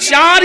4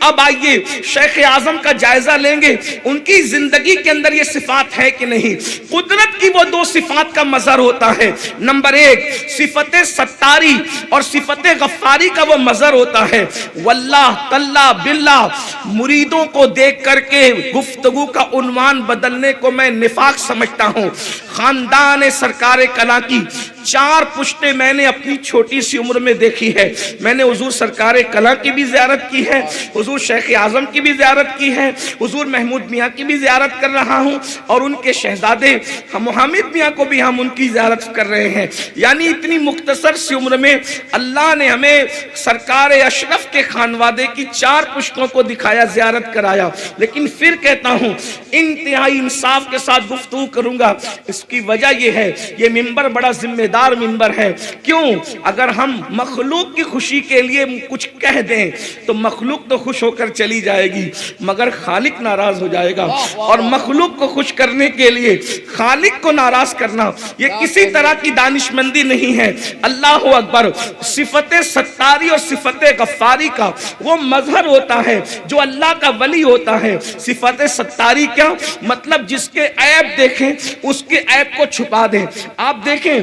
اب آئیے شیخ اعظم کا جائزہ لیں گے ان کی زندگی کے اندر یہ صفات ہے کہ نہیں. قدرت کی وہ 2 صفات کا مظہر ہوتا ہے. نمبر 1 صفت ستاری اور صفت غفاری کا وہ مظہر ہوتا ہے. واللہ تاللہ باللہ مریدوں کو دیکھ کر کے گفتگو کا عنوان بدلنے کو میں نفاق سمجھتا ہوں. خاندان سرکار کلاں کی 4 پشتیں میں نے اپنی چھوٹی سی عمر میں دیکھی ہے. میں نے حضور سرکار کلاں کی بھی زیارت کی ہے, حضور شیخ اعظم کی بھی زیارت کی ہے, حضور محمود میاں کی بھی زیارت کر رہا ہوں, اور ان کے شہزادے محمد میاں کو بھی ہم ان کی زیارت کر رہے ہیں. یعنی اتنی مختصر سی عمر میں اللہ نے ہمیں سرکار اشرف کے خانوادے کی 4 پشتوں کو دکھایا, زیارت کرایا. لیکن پھر کہتا ہوں انتہائی انصاف کے ساتھ گفتگو کروں گا. اس کی وجہ یہ ہے یہ منبر بڑا ذمہ دار منبر ہے. کیوں؟ اگر ہم مخلوق کی خوشی کے لیے کچھ کہہ دیں تو مخلوق تو خوش ہو کر چلی جائے گی مگر خالق ناراض ہو جائے گا, اور مخلوق کو خوش کرنے کے لیے خالق کو ناراض کرنا یہ کسی طرح کی دانشمندی نہیں ہے. اللہ اکبر. صفت ستاری اور صفت غفاری کا وہ مظہر ہوتا ہے جو اللہ کا ولی ہوتا ہے. صفت ستاری کیا مطلب؟ جس کے عیب دیکھیں اس کے عیب کو چھپا دیں. آپ دیکھیں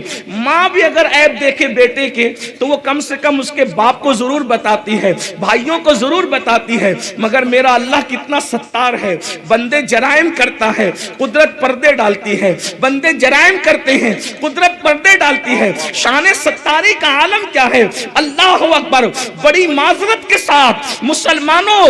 ماں بھی اگر عیب دیکھے بیٹے کے تو وہ کم سے کم اس کے باپ کو ضرور بتاتی ہے, بھائیوں کو ضرور بتاتی ہے. مگر میرا اللہ کتنا ستار ہے. بندے جرائم کرتا ہے قدرت پردے ڈالتی ہے, بندے جرائم کرتے ہیں قدرت پردے ڈالتی ہے. شان ستاری کا عالم کیا ہے؟ اللہ اکبر. بڑی معذرت کے ساتھ مسلمانوں,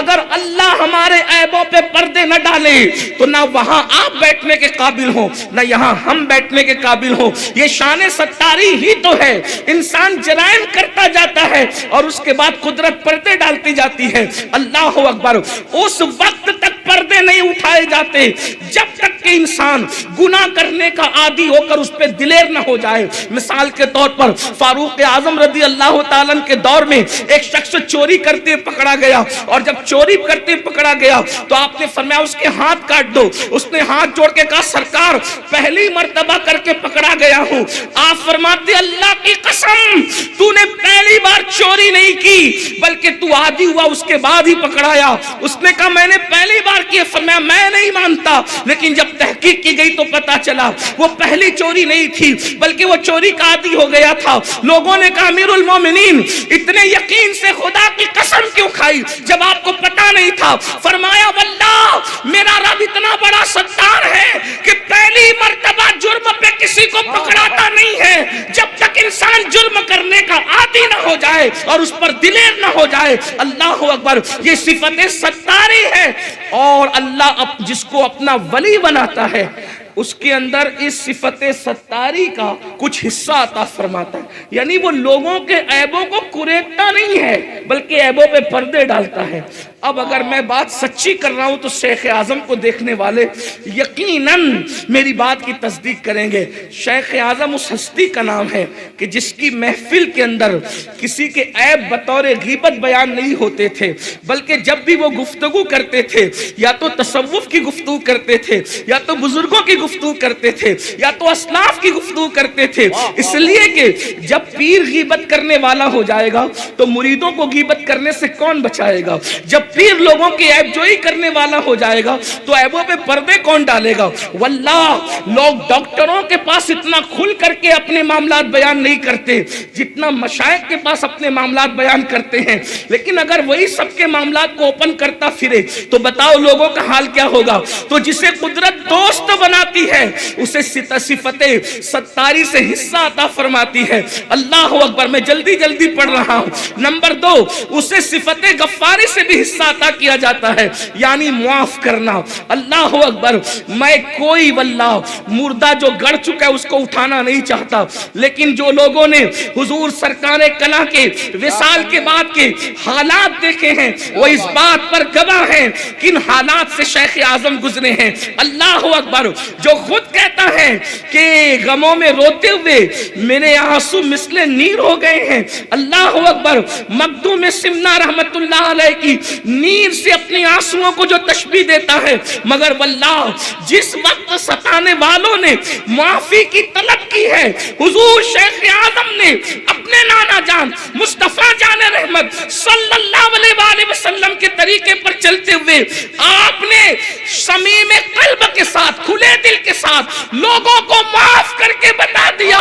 اگر اللہ ہمارے عیبوں پہ پردے نہ ڈالے تو نہ وہاں آپ بیٹھنے کے قابل ہوں نہ یہاں ہم بیٹھنے کے قابل ہوں. یہ شان ستاری ہی تو ہے. انسان جرائم کرتا جاتا ہے اور اس کے بعد قدرت پردے ڈالتی جاتی ہے. اللہ اکبر. اس وقت تک پردے نہیں اٹھائے جاتے جب تک کہ انسان گناہ کرنے کا عادی ہو کر اس پہ دلیر نہ ہو جائے. مثال کے طور پر فاروق اعظم رضی اللہ تعالیٰ کے دور میں ایک شخص چوری کرتے پکڑا گیا, اور جب چوری کرتے پکڑا گیا تو آپ نے فرمایا اس کے ہاتھ کاٹ دو. اس نے ہاتھ جوڑ کے کہا سرکار پہلی مرتبہ کر کے پکڑا گیا ہوں. آپ فرماتے اللہ کی قسم تو نے پہلی بار چوری نہیں کی بلکہ تو عادی ہوا اس کے بعد ہی پکڑایا. اس نے کہا میں نے پہلی بار کی. فرمایا میں نہیں مانتا, لیکن جب تحقیق کی گئی تو پتا چلا وہ پہلی چوری نہیں تھی بلکہ وہ چوری کا عادی ہو گیا تھا. لوگوں نے کہا امیر المومنین اتنے یقین سے خدا کی قسم کیوں کھائی جب آپ کو پتا نہیں تھا؟ فرمایا واللہ میرا رب اتنا بڑا ستار ہے کہ پہلی مرتبہ جرم پہ کسی کو پکڑاتا نہیں ہے جب تک انسان جرم کرنے کا عادی نہ ہو جائے اور اس پر دلیر نہ ہو جائے. اللہ اکبر. یہ صفت ستاری ہے, اور اللہ جس کو اپنا ولی بناتا ہے اس کے اندر اس صفت ستاری کا کچھ حصہ عطا فرماتا ہے. یعنی وہ لوگوں کے عیبوں کو کریکتا نہیں ہے بلکہ عیبوں پہ پردے ڈالتا ہے. اب اگر میں بات سچی کر رہا ہوں تو شیخ اعظم کو دیکھنے والے یقیناً میری بات کی تصدیق کریں گے. شیخ اعظم اس ہستی کا نام ہے کہ جس کی محفل کے اندر کسی کے عیب بطور غیبت بیان نہیں ہوتے تھے, بلکہ جب بھی وہ گفتگو کرتے تھے یا تو تصوف کی گفتگو کرتے تھے یا تو بزرگوں کی گفتگو کرتے تھے یا تو اسلاف کی گفتگو کرتے تھے. اس لیے کہ جب پیر غیبت کرنے والا ہو جائے گا تو مریدوں کو غیبت کرنے سے کون بچائے گا؟ جب پیر لوگوں کی عیب جوئی کرنے والا ہو جائے گا تو عیبوں پہ پردے کون ڈالے گا؟ واللہ لوگ ڈاکٹروں کے پاس اتنا کھل کر کے اپنے معاملات بیان نہیں کرتے جتنا مشائخ کے پاس اپنے معاملات بیان کرتے ہیں. لیکن اگر وہی سب کے معاملات کو اوپن کرتا پھرے تو بتاؤ لوگوں کا حال کیا ہوگا؟ تو جسے قدرت دوست بناتی ہے اسے صفت ستاری سے حصہ عطا فرماتی ہے. اللہ اکبر. میں جلدی جلدی پڑھ رہا ہوں. نمبر 2 اسے صفت غفاری سے بھی حصہ عطا کیا جاتا ہے, یعنی معاف کرنا. اللہ اکبر. میں کوئی واللہ مردہ جو گڑ چکا ہے اس کو اٹھانا نہیں چاہتا, لیکن جو لوگوں نے حضور سرکار کلاں کے وصال کے بعد کے حالات دیکھے ہیں وہ اس بات پر گواہ ہیں کن حالات سے شیخ اعظم گزرے ہیں. اللہ اللہ اکبر، جو خود کہتا ہے کہ غموں میں روتے ہوئے میرے آنسو مثل نیر ہو گئے ہیں، اللہ اکبر، مخدوم سمنا رحمت اللہ علیہ کی نیر سے اپنی آنسوؤں کو جو تشبیہ دیتا ہے، مگر واللہ جس وقت ستانے والوں نے معافی کی طلب کی ہے، حضور شیخ اعظم نے اپنے نانا جان مصطفیٰ جان رحمت صلی اللہ علیہ وآلہ وسلم کے طریقے پر چلتے ہوئے آپ نے صمیم قلب کے ساتھ، کھلے دل کے ساتھ لوگوں کو معاف کر کے بتا دیا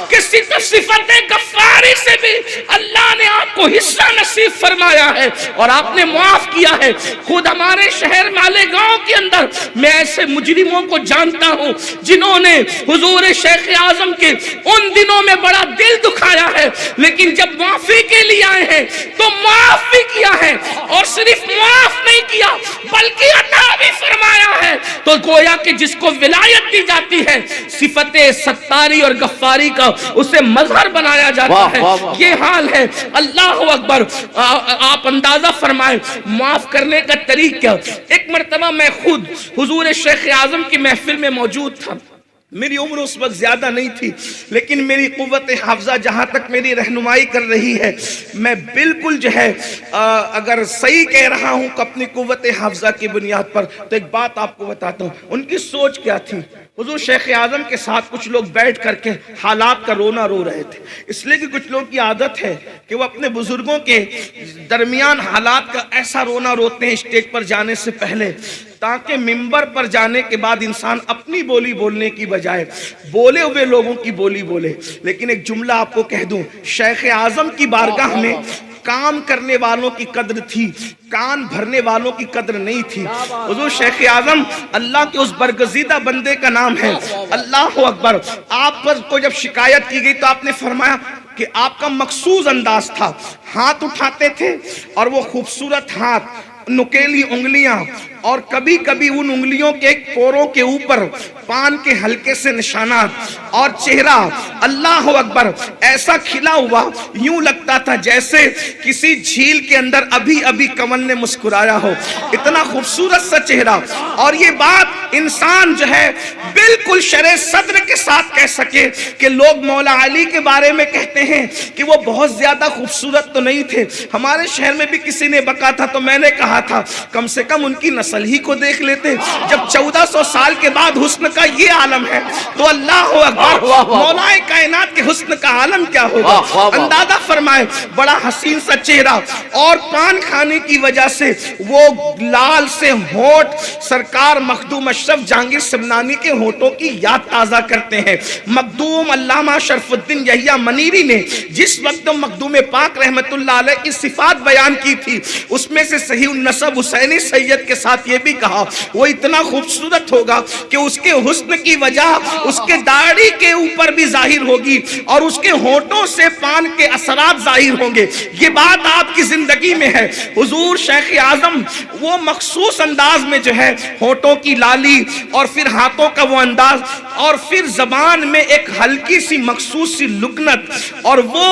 کہ صفت غفاری سے بھی اللہ نے آپ کو حصہ نصیب فرمایا ہے اور آپ نے معاف کیا ہے۔ خود ہمارے شہر مالیگاؤں کے اندر میں ایسے مجرموں کو جانتا ہوں جنہوں نے حضور شیخ اعظم کے ان دنوں میں بڑا دل دکھایا ہے، لیکن جب معافی کے لیے آئے ہیں تو معاف بھی کیا ہے، اور صرف معاف نہیں کیا بلکہ عطا بھی فرمایا ہے۔ تو گویا کہ جس کو ولایت دی جاتی ہے صفت ستاری اور غفاری کا اسے مظہر بنایا جاتا ہے، یہ حال ہے۔ اللہ اکبر، آپ اندازہ فرمائیں معاف کرنے کا طریقہ۔ ایک مرتبہ میں خود حضور شیخ اعظم کی محفل میں موجود تھا، میری عمر اس وقت زیادہ نہیں تھی، لیکن میری قوت حافظہ جہاں تک میری رہنمائی کر رہی ہے، میں بالکل جو ہے اگر صحیح کہہ رہا ہوں کہ اپنی قوت حافظہ کی بنیاد پر، تو ایک بات آپ کو بتاتا ہوں ان کی سوچ کیا تھی۔ حضور شیخ اعظم کے ساتھ کچھ لوگ بیٹھ کر کے حالات کا رونا رو رہے تھے، اس لیے کہ کچھ لوگ کی عادت ہے کہ وہ اپنے بزرگوں کے درمیان حالات کا ایسا رونا روتے ہیں اسٹیج پر جانے سے پہلے، تاکہ منبر پر جانے کے بعد انسان اپنی بولی بولنے کی بجائے بولے ہوئے لوگوں کی بولی بولے۔ لیکن ایک جملہ آپ کو کہہ دوں، شیخ اعظم کی بارگاہ میں کام کرنے والوں کی قدر تھی، کان بھرنے والوں کی قدر نہیں تھی۔ حضور شیخ اعظم اللہ کے اس برگزیدہ بندے کا نام ہے، اللہ اکبر۔ آپ پر کو جب شکایت کی گئی تو آپ نے فرمایا کہ آپ کا مخصوص انداز تھا، ہاتھ اٹھاتے تھے اور وہ خوبصورت ہاتھ، نکیلی انگلیاں، اور کبھی کبھی ان انگلیوں کے ایک پوروں کے اوپر پان کے ہلکے سے نشانات، اور چہرہ اللہ اکبر ایسا کھلا ہوا، یوں لگتا تھا جیسے کسی جھیل کے اندر ابھی ابھی کمل نے مسکرایا ہو، اتنا خوبصورت سا چہرہ۔ اور یہ بات انسان جو ہے بالکل شرح صدر کے ساتھ کہہ سکے کہ لوگ مولا علی کے بارے میں کہتے ہیں کہ وہ بہت زیادہ خوبصورت تو نہیں تھے، ہمارے شہر میں بھی کسی نے بکا تھا تو میں نے کہا تھا کم سے کم ان کی نسل ہی کو دیکھ لیتے، جب 1400 سال کے بعد حسن کا یہ عالم ہے تو اللہ اکبر، مولا کائنات کے حسن کا عالم کیا ہوگا۔ اندازہ فرمائے، بڑا حسین سا چہرہ، اور پان کھانے کی وجہ سے وہ لال سے ہونٹ سرکار مخدوم اشرف جہانگیر سمنانی کے ہونٹوں کی یاد تازہ کرتے ہیں۔ مخدوم علامہ شرف الدین یحییٰ منیری نے جس وقت مخدوم پاک رحمت اللہ علیہ کی صفات بیان کی تھی، اس میں سے صحیح النسب حسینی سید کے ساتھ یہ بھی کہا وہ اتنا خوبصورت ہوگا کہ اس کے حسن کی وجہ اس کے داڑھی کے اوپر بھی ظاہر ہوگی اور اس کے ہونٹوں سے پان کے اثرات ظاہر ہوں گے۔ یہ بات آپ کی زندگی میں ہے۔ حضور شیخ اعظم وہ مخصوص انداز میں جو ہے ہونٹوں کی لالی، اور پھر ہاتھوں کا وہ انداز، اور پھر زبان میں ایک ہلکی سی مخصوص سی لکنت، اور وہ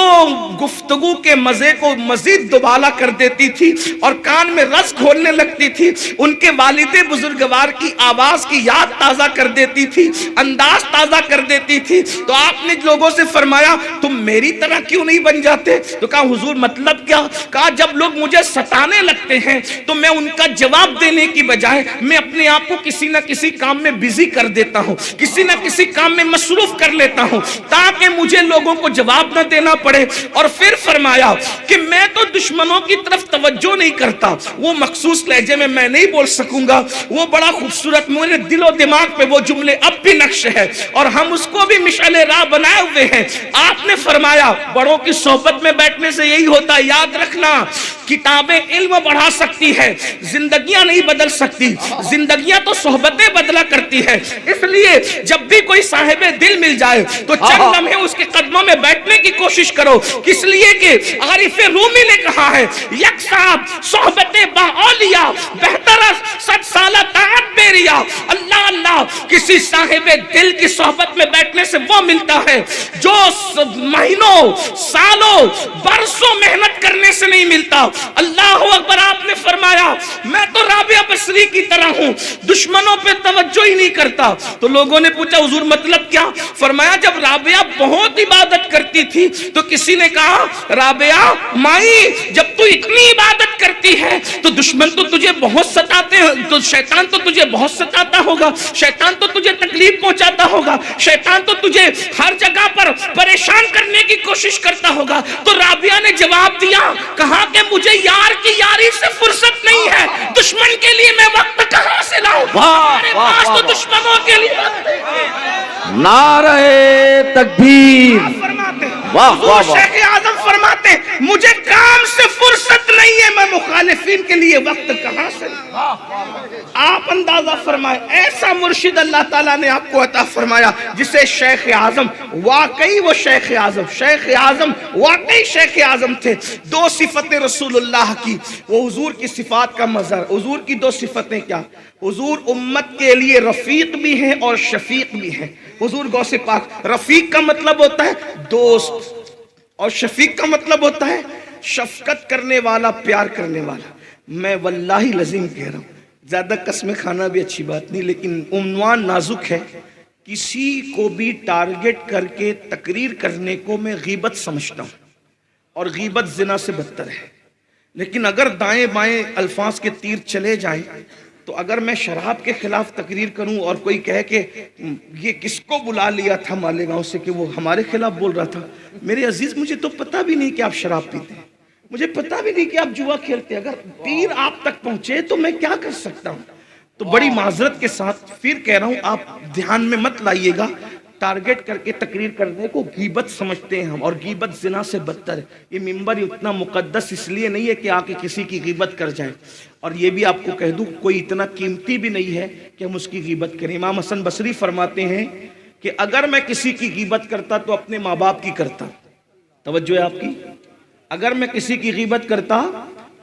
گفتگو کے مزے کو مزید دوبالا کر دیتی تھی اور کان میں رس گھولنے لگتی تھی، ان کے والد بزرگوار کی آواز کی یاد تازہ کر دیتی تھی، انداز تازہ کر دیتی تھی۔ تو آپ نے لوگوں سے فرمایا تم میری طرح کیوں نہیں بن جاتے؟ تو کہا حضور مطلب کیا؟ کہا جب لوگ مجھے ستانے لگتے ہیں تو میں ان کا جواب دینے کی بجائے میں اپنے آپ کو کسی نہ کسی کام میں بزی کر دیتا ہوں، کسی نہ کسی کام میں مصروف کر لیتا ہوں تاکہ مجھے لوگوں کو جواب نہ دینا پڑے۔ اور پھر فرمایا کہ میں تو دشمنوں کی طرف توجہ نہیں کرتا، وہ مخصوص لہجے میں نہیں بول سکوں گا، وہ بڑا خوبصورت میرے دل و دماغ پہ وہ جملے اب بھی نقش ہے اور ہم اس کو بھی مشعل راہ بنائے ہوئے ہیں۔ آپ نے فرمایا بڑوں کی صحبت میں بیٹھنے سے یہی ہوتا ہے، یاد رکھنا کتابیں علم بڑھا سکتی ہے، زندگیاں نہیں بدل سکتی، زندگیاں تو صحبتیں بدلا کرتی ہے۔ اس لیے جب بھی کوئی صاحب دل مل جائے تو چند لمحے اس کے قدموں میں بیٹھنے کی کوشش کرو، اس لیے کہ عارف رومی نے کہا ہے یک صاحب صحبت با اولیاء بہتر طرف 7 سالہ طاعت میریا. اللہ اللہ کسی صاحب دل کی صحبت میں بیٹھنے سے وہ ملتا ہے جو مہینوں سالوں برسوں محنت کرنے سے نہیں ملتا. اللہ اکبر. آپ نے فرمایا میں تو رابعہ بصری کی طرح ہوں, دشمنوں پہ توجہ ہی نہیں کرتا. تو لوگوں نے پوچھا حضور مطلب کیا؟ فرمایا جب رابعہ بہت عبادت کرتی تھی تو کسی نے کہا رابعہ مائی جب تو اتنی عبادت کرتی ہے تو دشمن تو تجھے بہت ستاتے ہیں, تو شیطان تو تجھے بہت ستاتا ہوگا, شیطان تو تجھے تکلیف پہنچاتا ہوگا, شیطان تو تجھے ہر جگہ پر پریشان کرنے کی کوشش کرتا ہوگا. تو رابعہ نے جواب دیا, کہا کہ مجھے یار کی یاری سے فرصت نہیں ہے, دشمن کے لیے میں وقت کہاں سے لاؤں؟ میرے پاس تو دشمنوں کے لیے نعرہ تکبیر. حضور شیخ اعظم فرماتے مجھے کام سے فرصت نہیں ہے, میں مخالفین کے لیے وقت کہاں سے لاؤں؟ آپ اندازہ فرمائے ایسا مرشد اللہ تعالیٰ نے آپ کو عطا فرمایا جسے شیخ اعظم واقعی وہ شیخ اعظم واقعی شیخ اعظم تھے. 2 صفتیں رسول اللہ کی, وہ حضور کی صفات کا مظہر. حضور کی 2 صفتیں کیا؟ حضور امت کے لیے رفیق بھی ہیں اور شفیق بھی ہیں. حضور غوث پاک, رفیق کا مطلب ہوتا ہے دوست اور شفیق کا مطلب ہوتا ہے شفقت کرنے والا, پیار کرنے والا. میں واللہ لازم کہہ رہا ہوں, زیادہ قسمیں کھانا بھی اچھی بات نہیں, لیکن عنوان نازک ہے. کسی کو بھی ٹارگٹ کر کے تقریر کرنے کو میں غیبت سمجھتا ہوں, اور غیبت زنا سے بدتر ہے. لیکن اگر دائیں بائیں الفاظ کے تیر چلے جائیں تو اگر میں شراب کے خلاف تقریر کروں اور کوئی کہے کہ یہ کس کو بلا لیا تھا مالیگاؤں سے کہ وہ ہمارے خلاف بول رہا تھا, میرے عزیز مجھے تو پتہ بھی نہیں کہ آپ شراب پیتے ہیں, مجھے پتہ بھی نہیں کہ آپ جوا کھیلتے ہیں. اگر تیر آپ تک پہنچے تو میں کیا کر سکتا ہوں؟ تو بڑی معذرت کے ساتھ پھر کہہ رہا ہوں, آپ دھیان میں مت لائیے گا. ٹارگٹ کر کے تقریر کرنے کو غیبت سمجھتے ہیں ہم, اور غیبت زنا سے بدتر ہے. یہ منبر اتنا مقدس اس لیے نہیں ہے کہ آ کے کسی کی غیبت کر جائیں, اور یہ بھی آپ کو کہہ دوں کوئی اتنا قیمتی بھی نہیں ہے کہ ہم اس کی غیبت کریں. امام حسن بصری فرماتے ہیں کہ اگر میں کسی کی غیبت کرتا تو اپنے ماں باپ کی کرتا. توجہ ہے آپ کی؟ اگر میں کسی کی غیبت کرتا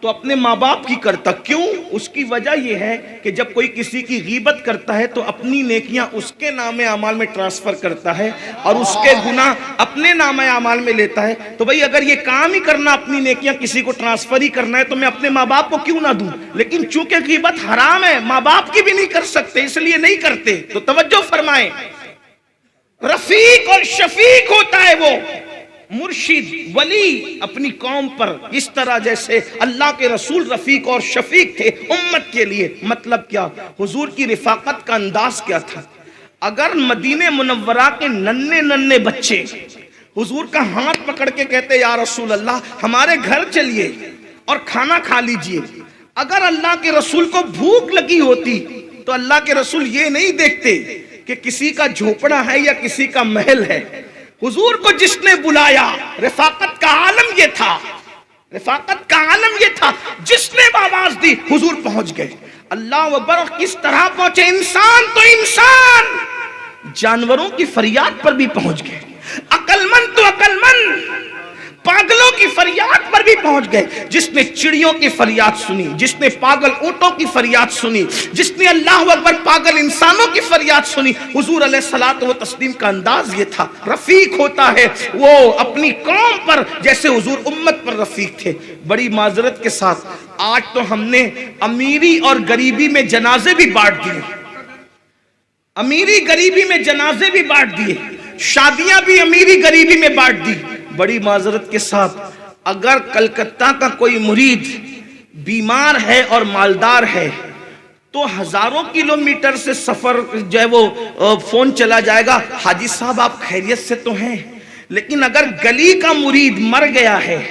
تو اپنے ماں باپ کی کرتا. کیوں؟ اس کی وجہ یہ ہے کہ جب کوئی کسی کی غیبت کرتا ہے تو اپنی نیکیاں اس کے نام اعمال میں ٹرانسفر کرتا ہے اور اس کے گناہ اپنے نام اعمال میں لیتا ہے. تو بھئی اگر یہ کام ہی کرنا, اپنی نیکیاں کسی کو ٹرانسفر ہی کرنا ہے, تو میں اپنے ماں باپ کو کیوں نہ دوں؟ لیکن چونکہ غیبت حرام ہے, ماں باپ کی بھی نہیں کر سکتے, اس لیے نہیں کرتے. تو توجہ فرمائیں, رفیق اور شفیق ہوتا ہے وہ مرشد ولی اپنی قوم پر, اس طرح جیسے اللہ کے رسول رفیق اور شفیق تھے امت کے لیے. مطلب کیا؟ حضور کی رفاقت کا انداز کیا تھا؟ اگر مدینہ منورہ کے ننھے بچے حضور کا ہاتھ پکڑ کے کہتے یا رسول اللہ ہمارے گھر چلیے اور کھانا کھا لیجئے, اگر اللہ کے رسول کو بھوک لگی ہوتی تو اللہ کے رسول یہ نہیں دیکھتے کہ کسی کا جھوپڑا ہے یا کسی کا محل ہے. حضور کو جس نے بلایا, رفاقت کا عالم یہ تھا, رفاقت کا عالم یہ تھا, جس نے آواز دی حضور پہنچ گئے. اللہ اکبر. کس طرح پہنچے؟ انسان تو انسان جانوروں کی فریاد پر بھی پہنچ گئے, عقل مند تو عقل مند پاگلوں کی فریاد پر بھی پہنچ گئے. جس نے چڑیوں کی فریاد سنی, جس نے پاگل اونٹوں کی فریاد سنی, جس نے اللہ اکبر پاگل انسانوں کی فریاد سنی, حضور علیہ الصلوۃ والتسلیم کا انداز یہ تھا. رفیق ہوتا ہے وہ اپنی قوم پر جیسے حضور امت پر رفیق تھے. بڑی معذرت کے ساتھ آج تو ہم نے امیری اور غریبی میں جنازے بھی بانٹ دیے, امیری غریبی میں جنازے بھی بانٹ دیے, شادیاں بھی امیری غریبی میں بانٹ دی. بڑی معذرت کے ساتھ اگر کلکتہ کا کوئی مرید بیمار ہے اور مالدار ہے تو ہزاروں کلومیٹر سے سفر جو ہے وہ فون چلا جائے گا, حاجی صاحب آپ خیریت سے تو ہیں. لیکن اگر گلی کا مرید مر گیا ہے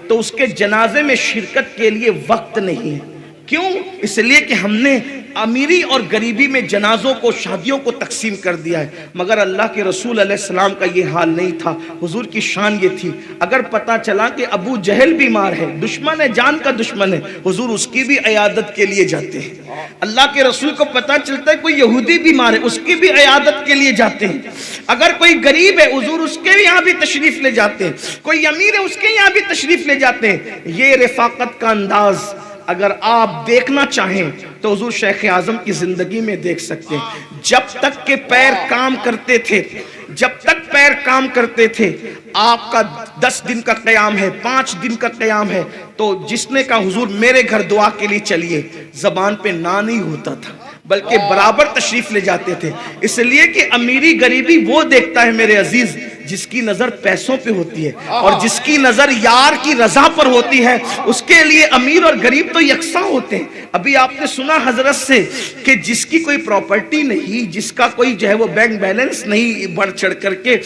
تو اس کے جنازے میں شرکت کے لیے وقت نہیں ہے. کیوں؟ اس لیے کہ ہم نے امیری اور غریبی میں جنازوں کو, شادیوں کو تقسیم کر دیا ہے. مگر اللہ کے رسول علیہ السلام کا یہ حال نہیں تھا. حضور کی شان یہ تھی, اگر پتا چلا کہ ابو جہل بیمار ہے, دشمن ہے, جان کا دشمن ہے, حضور اس کی بھی عیادت کے لیے جاتے ہیں. اللہ کے رسول کو پتا چلتا ہے کوئی یہودی بیمار ہے, اس کی بھی عیادت کے لیے جاتے ہیں. اگر کوئی غریب ہے حضور اس کے یہاں بھی تشریف لے جاتے ہیں, کوئی امیر ہے اس کے یہاں بھی تشریف لے جاتے ہیں. یہ رفاقت کا انداز اگر آپ دیکھنا چاہیں تو حضور شیخ اعظم کی زندگی میں دیکھ سکتے ہیں جب تک کہ پیر کام کرتے تھے، جب تک پیر کام کرتے تھے، آپ کا 10 دن کا قیام ہے، 5 دن کا قیام ہے، تو جس نے کہا حضور میرے گھر دعا کے لیے چلیے، زبان پہ نہ نہیں ہوتا تھا بلکہ برابر تشریف لے جاتے تھے، اس لیے کہ امیری غریبی وہ دیکھتا ہے میرے عزیز جس کی نظر پیسوں پہ ہوتی ہے، اور جس کی نظر یار کی رضا پر ہوتی ہے اس کے لیے امیر اور غریب تو یکساں ہوتے ہیں۔ ابھی آپ نے سنا حضرت سے کہ جس کی کوئی پراپرٹی نہیں، جس کا کوئی جو ہے وہ بینک بیلنس نہیں بڑھ چڑھ کر کے،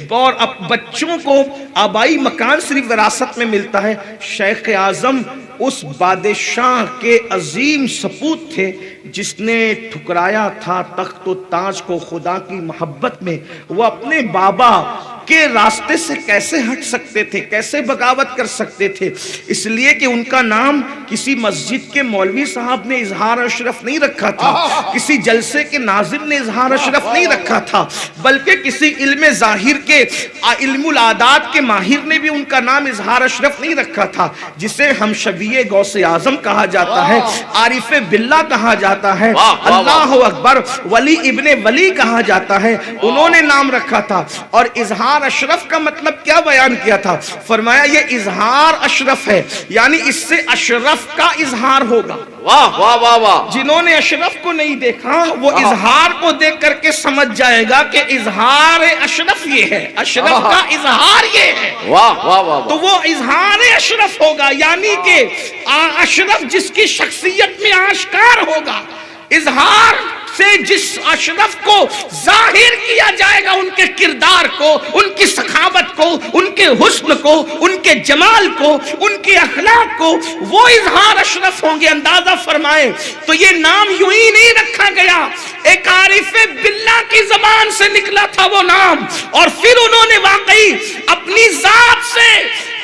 اور اب بچوں کو آبائی مکان صرف وراثت میں ملتا ہے، شیخ اعظم اس بادشاہ کے عظیم سپوت تھے جس نے ٹھکرایا تھا تخت و تاج کو خدا کی محبت میں۔ وہ اپنے بابا کے راستے سے کیسے ہٹ سکتے تھے، کیسے بغاوت کر سکتے تھے؟ اس لیے کہ ان کا نام کسی مسجد کے مولوی صاحب نے اظہار اشرف نہیں رکھا تھا، کسی جلسے کے ناظر نے اظہار اشرف نہیں رکھا تھا، بلکہ کسی علم ظاہر کے علم العادات کے ماہر نے بھی ان کا نام اظہار اشرف نہیں رکھا تھا، جسے ہم شبیہ غوث اعظم کہا جاتا ہے، عارف باللہ کہا جاتا ہے، اللہ اکبر، ولی ابن ولی کہا جاتا ہے، انہوں نے نام رکھا تھا۔ اور اظہار اشرف کا مطلب کیا بیان کیا تھا؟ فرمایا یہ اظہار اشرف ہے، یعنی اس سے اشرف کا اظہار ہوگا۔ واہ واہ واہ واہ، جنہوں نے اشرف کو نہیں دیکھا وہ اظہار کو دیکھ کر کے سمجھ جائے گا کہ اظہار اشرف یہ ہے، اشرف کا اظہار یہ ہے، واہ واہ واہ، تو وہ اظہار اشرف ہوگا، یعنی کہ اشرف جس کی شخصیت میں آشکار ہوگا، اظہار سے جس اشرف کو ظاہر کیا جائے گا، ان کے کردار کو، ان کی سخاوت کو، ان کے حسن کو، ان کے جمال کو، ان کے اخلاق کو، وہ اظہار اشرف ہوں گے۔ اندازہ فرمائے تو یہ نام یوں ہی نہیں رکھا گیا، ایک عارف باللہ کی زبان سے نکلا تھا وہ نام، اور پھر انہوں نے واقعی اپنی ذات سے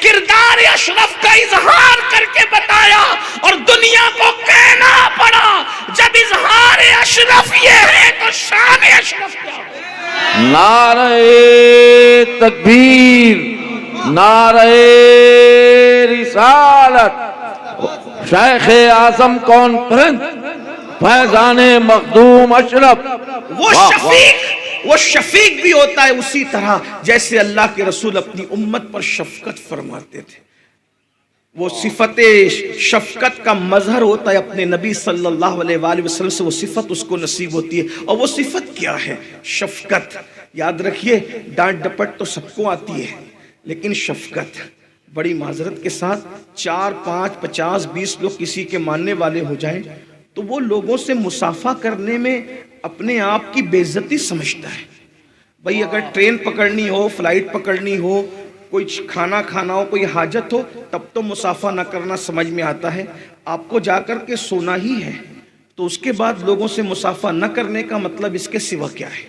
کردار اشرف کا اظہار کر کے بتایا، اور دنیا کو کہنا پڑا جب اظہار اشرف یہ ہے تو شان اشرف کیا ہے؟ نعرہ تکبیر، نعرہ رسالت، شیخ اعظم کانفرنس، فیضان مخدوم اشرف۔ وہ شفیق بھی ہوتا ہے اسی طرح جیسے اللہ کے رسول اپنی امت پر شفقت فرماتے تھے، وہ صفت شفقت کا مظہر ہوتا ہے اپنے نبی صلی اللہ علیہ وآلہ وسلم سے، وہ صفت اس کو نصیب ہوتی ہے۔ اور وہ صفت کیا ہے؟ شفقت۔ یاد رکھیے ڈانٹ ڈپٹ تو سب کو آتی ہے، لیکن شفقت، بڑی معذرت کے ساتھ 4 5 50 20 لوگ کسی کے ماننے والے ہو جائیں تو وہ لوگوں سے مصافحہ کرنے میں اپنے آپ کی بے عزتی سمجھتا ہے۔ بھئی اگر ٹرین پکڑنی ہو، فلائٹ پکڑنی ہو، کوئی کھانا کھانا ہو، کوئی حاجت ہو، تب تو مصافحہ نہ کرنا سمجھ میں آتا ہے، آپ کو جا کر کے سونا ہی ہے تو اس کے بعد لوگوں سے مصافحہ نہ کرنے کا مطلب اس کے سوا کیا ہے؟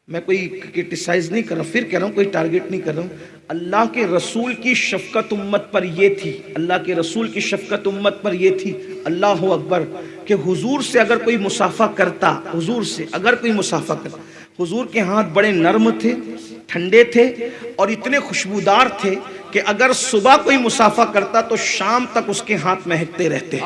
میں کوئی کرٹیسائز نہیں کر رہا ہوں، پھر کہہ رہا ہوں کوئی ٹارگٹ نہیں کر رہا ہوں۔ اللہ کے رسول کی شفقت امت پر یہ تھی، اللہ کے رسول کی شفقت امت پر یہ تھی، اللہ اکبر، کہ حضور سے اگر کوئی مصافحہ کرتا، حضور سے اگر کوئی مصافحہ کرتا، حضور کے ہاتھ بڑے نرم تھے، ٹھنڈے تھے، اور اتنے خوشبودار تھے کہ اگر صبح کوئی مصافحہ کرتا تو شام تک اس کے ہاتھ مہکتے رہتے۔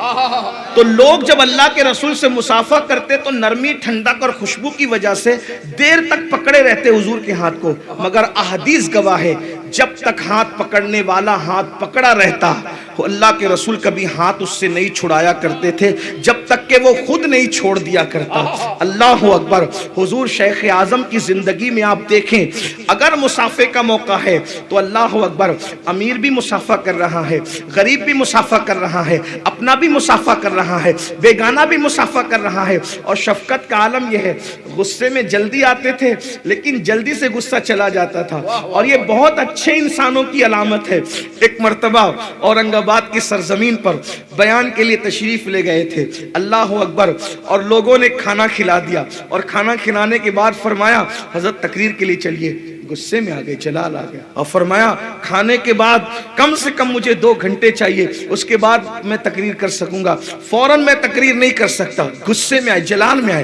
تو لوگ جب اللہ کے رسول سے مصافحہ کرتے تو نرمی، ٹھنڈک اور خوشبو کی وجہ سے دیر تک پکڑے رہتے حضور کے ہاتھ کو، مگر احادیث گواہ ہے جب تک ہاتھ پکڑنے والا ہاتھ پکڑا رہتا، اللہ کے رسول کبھی ہاتھ اس سے نہیں چھڑایا کرتے تھے جب تک کہ وہ خود نہیں چھوڑ دیا کرتا۔ اللہ اکبر۔ حضور شیخ اعظم کی زندگی میں آپ دیکھیں، اگر مصافحے کا موقع ہے تو اللہ اکبر، امیر بھی مصافحہ کر رہا ہے، غریب بھی مصافحہ کر رہا ہے، اپنا بھی مصافحہ کر رہا ہے، بیگانہ بھی مصافحہ کر رہا ہے۔ اور شفقت کا عالم یہ ہے، غصے میں جلدی آتے تھے لیکن جلدی سے غصہ چلا جاتا تھا، اور یہ بہت اچھے انسانوں کی علامت ہے۔ ایک مرتبہ اورنگ آباد کی سرزمین پر بیان کے لیے تشریف لے گئے تھے، اللہ اکبر، اور لوگوں نے کھانا کھلا دیا، اور کھانا کھلانے کے بعد فرمایا حضرت تقریر کے لیے چلیے، غصے میں آ گئے، جلال آ گیا، اور فرمایا کھانے کے بعد کم سے کم مجھے 2 گھنٹے چاہیے، اس کے بعد میں تقریر کر سکوں گا، فوراً میں تقریر نہیں کر سکتا۔ غصے میں آئے، جلال میں آئے،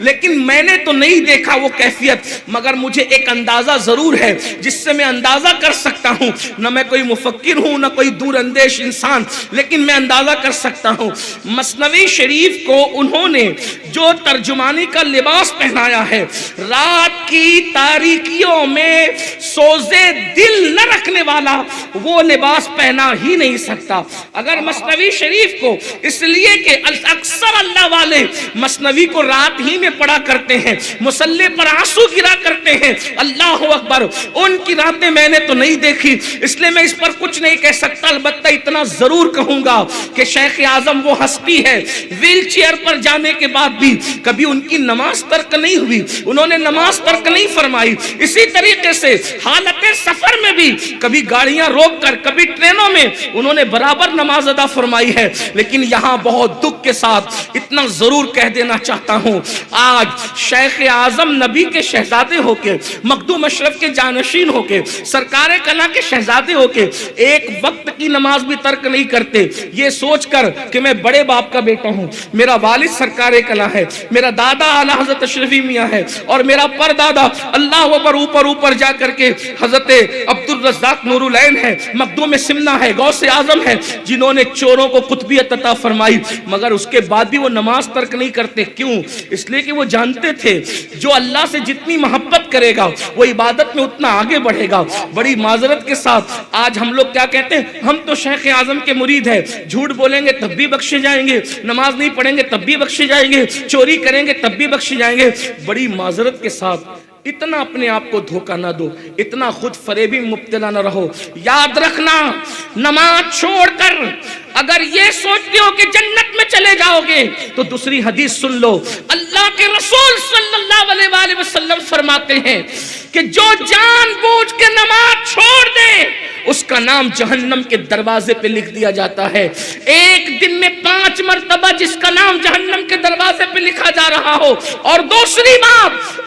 لیکن میں نے تو نہیں دیکھا وہ کیفیت، مگر مجھے ایک اندازہ ضرور ہے جس سے میں اندازہ کر سکتا ہوں، نہ میں کوئی مفکر ہوں نہ کوئی دور اندیش انسان، لیکن میں اندازہ کر سکتا ہوں مثنوی شریف کو انہوں نے جو ترجمانی کا لباس پہنایا ہے، رات کی تاریکیوں میں سوزے دل نہ رکھنے والا وہ لباس پہنا ہی نہیں سکتا۔ اگر مثنوی شریف کو اس لیے کہ اکثر اللہ والے مثنوی کو رات ہی میں پڑھا کرتے ہیں، مصلی پر آنسو گرا کرتے ہیں، اللہ اکبر، ان کی راتیں میں نے تو نہیں دیکھی، اس لیے میں اس پر کچھ نہیں کہہ سکتا، البتہ اتنا ضرور کہوں گا کہ شیخ اعظم وہ ہستی ہے ویل چیئر پر جانے کے بعد بھی کبھی ان کی نماز ترک نہیں ہوئی، انہوں نے نماز ترک نہیں فرمائی۔ اسی طریقے سے حالت سفر میں بھی کبھی گاڑیاں روک کر کبھی ٹرینوں میں انہوں نے برابر نماز ادا فرمائی ہے۔ لیکن یہاں بہت دکھ کے ساتھ اتنا ضرور کہہ دینا چاہتا ہوں، آج شیخ اعظم نبی کے شہزادے ہو کے، مخدوم اشرف کے جانشین ہو کے، سرکار کلا کے شہزادے ہو کے ایک وقت کی نماز بھی ترک نہیں کرتے، یہ سوچ کر کہ میں بڑے باپ کا بیٹا ہوں، میرا والد سرکار کلا ہے، میرا دادا اعلیٰ حضرت اشرفی میاں ہے، اور میرا پردادا اللہ اکبر اوپر جا کر کے حضرت عبدالرزاق نور العین ہے، مخدوم سمنا ہے، غوث اعظم ہے، جنہوں نے چوروں کو قطبیت عطا فرمائی، مگر اس کے بعد بھی وہ نماز ترک نہیں کرتے۔ کیوں؟ اس لیے کہ وہ جانتے تھے جو اللہ سے جتنی محبت کرے گا وہ عبادت میں اتنا آگے بڑھے گا۔ بڑی معذرت کے ساتھ آج ہم لوگ کیا کہتے ہیں، ہم تو شیخ اعظم کے مرید ہیں، جھوٹ بولیں گے تب بھی بخشے جائیں گے، نماز نہیں پڑھیں گے تب بھی بخشے جائیں گے، چوری کریں گے تب بھی بخشے جائیں گے۔ بڑی معذرت کے ساتھ اتنا اپنے آپ کو دھوکہ نہ دو، اتنا خود فریبی مبتلا نہ رہو۔ یاد رکھنا، نماز چھوڑ کر اگر یہ سوچتے ہو کہ جنت میں چلے جاؤ گے تو دوسری حدیث سن لو، اللہ کے رسول صلی اللہ علیہ وآلہ وسلم فرماتے ہیں کہ جو جان بوجھ کے نماز چھوڑ دے اس کا نام جہنم کے دروازے پہ لکھ دیا جاتا ہے۔ ایک دن میں 5 مرتبہ جس کا نام جہنم کے دروازے پہ لکھا جا رہا ہو۔ اور دوسری بات،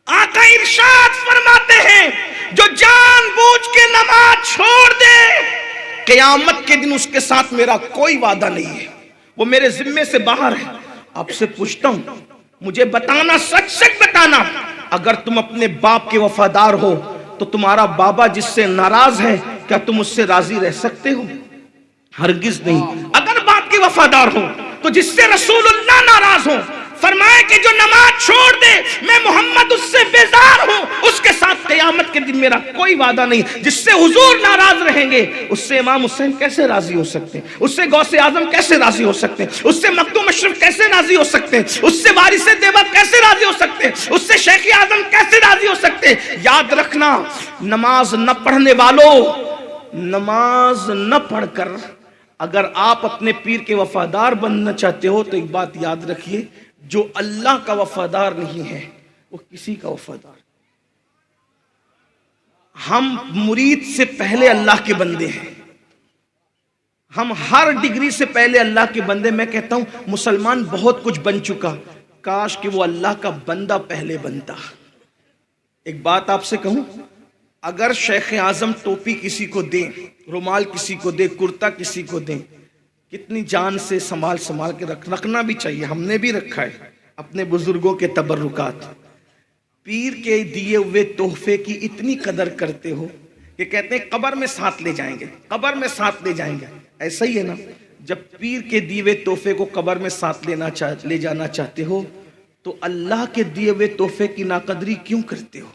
آقا ارشاد فرماتے ہیں جو جان بوجھ کے نماز چھوڑ دے قیامت کے دن اس کے ساتھ میرا کوئی وعدہ نہیں ہے، وہ میرے ذمے سے باہر ہے۔ آپ سے پوچھتا ہوں، مجھے بتانا، سچ سچ بتانا، اگر تم اپنے باپ کے وفادار ہو تو تمہارا بابا جس سے ناراض ہے کیا تم اس سے راضی رہ سکتے ہو؟ ہرگز نہیں۔ اگر باپ کے وفادار ہو تو جس سے رسول اللہ ناراض ہو، فرمائے کہ جو نماز چھوڑ دے میں محمد اس سے بیزار ہوں، اس کے ساتھ قیامت کے دن میرا کوئی وعدہ نہیں۔ جس سے حضور ناراض رہیں گے اس سے امام حسین کیسے راضی ہو سکتے ہیں؟ اس سے غوث اعظم کیسے راضی ہو سکتے ہیں؟ اس سے مخدوم اشرف کیسے راضی ہو سکتے ہیں؟ اس سے وارث دیوبند کیسے راضی ہو سکتے ہیں؟ اس سے شیخ اعظم کیسے راضی ہو سکتے ہیں؟ یاد رکھنا، نماز نہ پڑھنے والوں، نماز نہ پڑھ کر اگر آپ اپنے پیر کے وفادار بننا چاہتے ہو تو ایک بات یاد رکھیے، جو اللہ کا وفادار نہیں ہے وہ کسی کا وفادار۔ ہم مرید سے پہلے اللہ کے بندے ہیں، ہم ہر ڈگری سے پہلے اللہ کے بندے۔ میں کہتا ہوں مسلمان بہت کچھ بن چکا، کاش کہ وہ اللہ کا بندہ پہلے بنتا۔ ایک بات آپ سے کہوں، اگر شیخ اعظم ٹوپی کسی کو دیں، رومال کسی کو دیں، کرتا کسی کو دیں، کتنی جان سے سنبھال کے رکھنا بھی چاہیے، ہم نے بھی رکھا ہے اپنے بزرگوں کے تبرکات۔ پیر کے دیے ہوئے تحفے کی اتنی قدر کرتے ہو کہ کہتے ہیں قبر میں ساتھ لے جائیں گے، قبر میں ساتھ لے جائیں گے۔ ایسا ہی ہے نا، جب پیر کے دیے ہوئے تحفے کو قبر میں ساتھ لے جانا چاہتے ہو تو اللہ کے دیے ہوئے تحفے کی ناقدری کیوں کرتے ہو؟